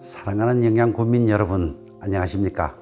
사랑하는 영양군민 여러분, 안녕하십니까?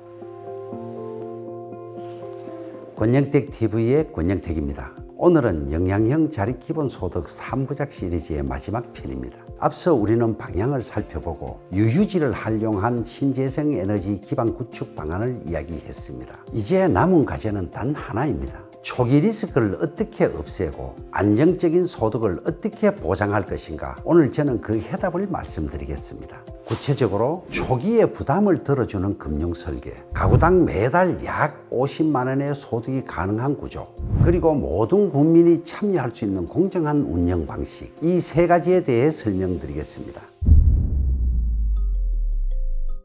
권영택TV의 권영택입니다. 오늘은 영양형 자립기본소득 3부작 시리즈의 마지막 편입니다. 앞서 우리는 방향을 살펴보고 유휴지를 활용한 신재생 에너지 기반 구축 방안을 이야기했습니다. 이제 남은 과제는 단 하나입니다. 초기 리스크를 어떻게 없애고 안정적인 소득을 어떻게 보장할 것인가, 오늘 저는 그 해답을 말씀드리겠습니다. 구체적으로 초기에 부담을 덜어주는 금융설계, 가구당 매달 약 50만 원의 소득이 가능한 구조, 그리고 모든 국민이 참여할 수 있는 공정한 운영 방식, 이 세 가지에 대해 설명드리겠습니다.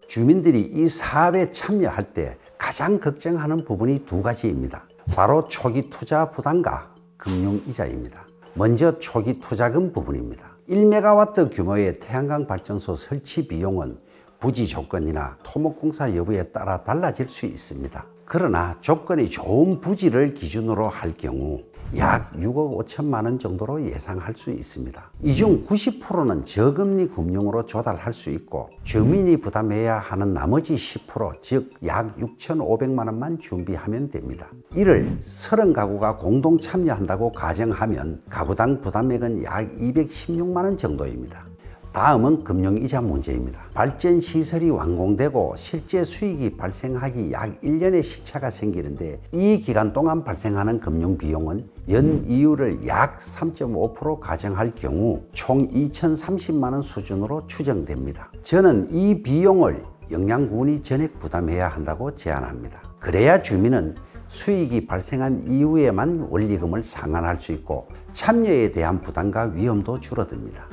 주민들이 이 사업에 참여할 때 가장 걱정하는 부분이 두 가지입니다. 바로 초기 투자 부담과 금융이자입니다. 먼저 초기 투자금 부분입니다. 1메가와트 규모의 태양광 발전소 설치 비용은 부지 조건이나 토목공사 여부에 따라 달라질 수 있습니다. 그러나 조건이 좋은 부지를 기준으로 할 경우 약 6억 5천만 원 정도로 예상할 수 있습니다. 이 중 90%는 저금리 금융으로 조달할 수 있고, 주민이 부담해야 하는 나머지 10%, 즉 약 6,500만 원만 준비하면 됩니다. 이를 30가구가 공동 참여한다고 가정하면 가구당 부담액은 약 216만 원 정도입니다. 다음은 금융이자 문제입니다. 발전시설이 완공되고 실제 수익이 발생하기 약 1년의 시차가 생기는데, 이 기간 동안 발생하는 금융비용은 연이율을 약 3.5% 가정할 경우 총 2,030만 원 수준으로 추정됩니다. 저는 이 비용을 영양군이 전액 부담해야 한다고 제안합니다. 그래야 주민은 수익이 발생한 이후에만 원리금을 상환할 수 있고 참여에 대한 부담과 위험도 줄어듭니다.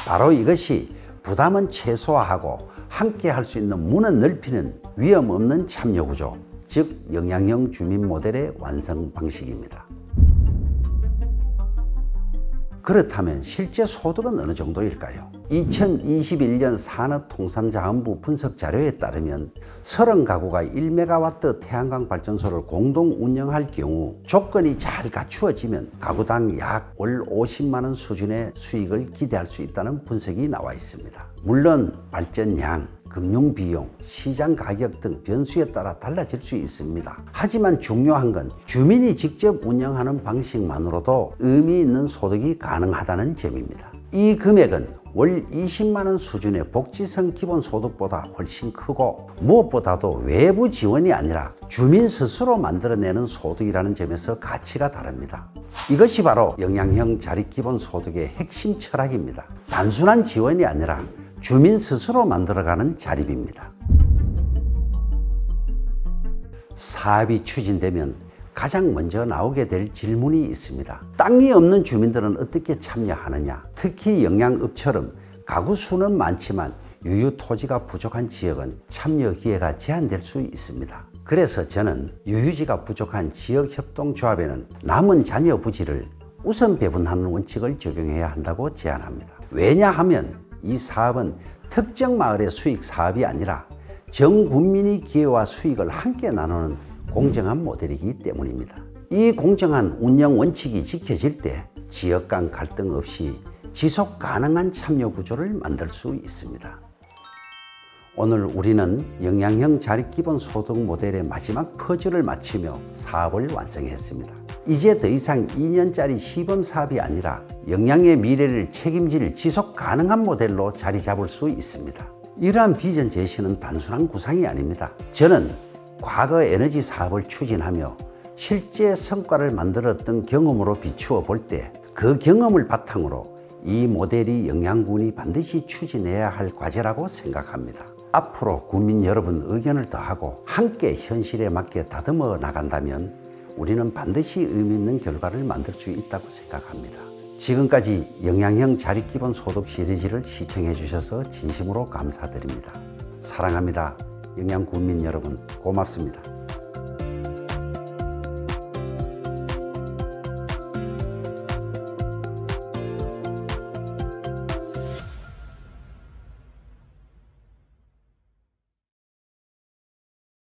바로 이것이 부담은 최소화하고 함께 할 수 있는 문은 넓히는 위험 없는 참여 구조, 즉 영양형 주민 모델의 완성 방식입니다. 그렇다면 실제 소득은 어느 정도일까요? 2021년 산업통상자원부 분석 자료에 따르면 30가구가 1메가와트 태양광 발전소를 공동 운영할 경우 조건이 잘 갖추어지면 가구당 약 월 50만 원 수준의 수익을 기대할 수 있다는 분석이 나와 있습니다. 물론 발전량, 금융비용, 시장 가격 등 변수에 따라 달라질 수 있습니다. 하지만 중요한 건 주민이 직접 운영하는 방식만으로도 의미 있는 소득이 가능하다는 점입니다. 이 금액은 월 20만 원 수준의 복지성 기본소득보다 훨씬 크고, 무엇보다도 외부 지원이 아니라 주민 스스로 만들어내는 소득이라는 점에서 가치가 다릅니다. 이것이 바로 영양형 자립기본소득의 핵심 철학입니다. 단순한 지원이 아니라 주민 스스로 만들어가는 자립입니다. 사업이 추진되면 가장 먼저 나오게 될 질문이 있습니다. 땅이 없는 주민들은 어떻게 참여하느냐? 특히 영양읍처럼 가구 수는 많지만 유휴 토지가 부족한 지역은 참여 기회가 제한될 수 있습니다. 그래서 저는 유휴지가 부족한 지역협동조합에는 남은 자녀 부지를 우선 배분하는 원칙을 적용해야 한다고 제안합니다. 왜냐하면 이 사업은 특정 마을의 수익 사업이 아니라 전 국민이 기회와 수익을 함께 나누는 공정한 모델이기 때문입니다. 이 공정한 운영 원칙이 지켜질 때 지역 간 갈등 없이 지속 가능한 참여 구조를 만들 수 있습니다. 오늘 우리는 영양형 자립기본소득 모델의 마지막 퍼즐을 맞추며 사업을 완성했습니다. 이제 더 이상 2년짜리 시범사업이 아니라 영양의 미래를 책임질 지속 가능한 모델로 자리 잡을 수 있습니다. 이러한 비전 제시는 단순한 구상이 아닙니다. 저는 과거 에너지 사업을 추진하며 실제 성과를 만들었던 경험으로 비추어 볼 때 그 경험을 바탕으로 이 모델이 영양군이 반드시 추진해야 할 과제라고 생각합니다. 앞으로 국민 여러분 의견을 더하고 함께 현실에 맞게 다듬어 나간다면 우리는 반드시 의미 있는 결과를 만들 수 있다고 생각합니다. 지금까지 영양형 자립기본소득 시리즈를 시청해 주셔서 진심으로 감사드립니다. 사랑합니다. 영양군민 여러분, 고맙습니다.